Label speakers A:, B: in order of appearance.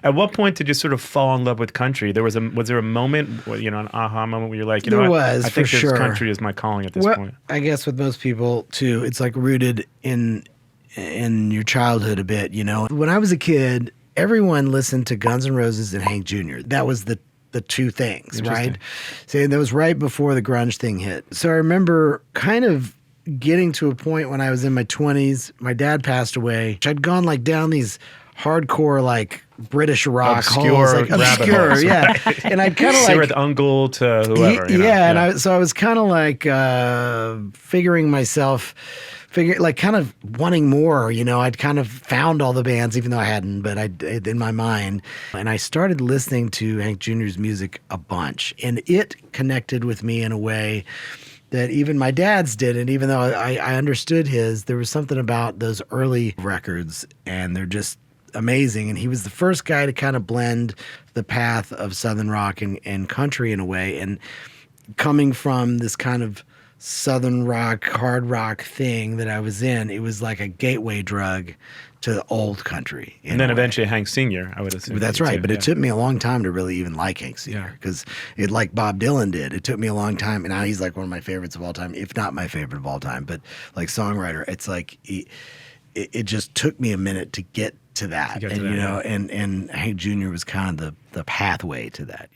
A: At what point did you sort of fall in love with country? Was there a moment, an aha moment where you're like,
B: There was,
A: I think
B: for
A: this
B: sure.
A: country is my calling at this
B: Well,
A: point.
B: I guess with most people too, it's like rooted in your childhood a bit. When I was a kid, everyone listened to Guns N' Roses and Hank Jr. That was the two things, right? So that was right before the grunge thing hit. So I remember kind of getting to a point when I was in my 20s. My dad passed away. I'd gone like down these hardcore like British rock holes, like obscure,
A: holes,
B: yeah.
A: right?
B: And I'd kind of like
A: Sirith Ungol to whoever,
B: and I was kind of like figuring myself. Kind of wanting more, I'd kind of found all the bands, even though I hadn't, but I in my mind. And I started listening to Hank Jr.'s music a bunch, and it connected with me in a way that even my dad's didn't. Even though I understood his, there was something about those early records, and they're just amazing. And he was the first guy to kind of blend the path of Southern rock and country in a way. And coming from this kind of Southern rock, hard rock thing that I was in, it was like a gateway drug to the old country.
A: And then eventually Hank Sr., I would assume.
B: That's right. But it took me a long time to really even like Hank Sr. because it, like Bob Dylan did, it took me a long time. And now he's like one of my favorites of all time, if not my favorite of all time. But like songwriter, it's like it just took me a minute to get to that. And Hank Jr. was kind of the pathway to that,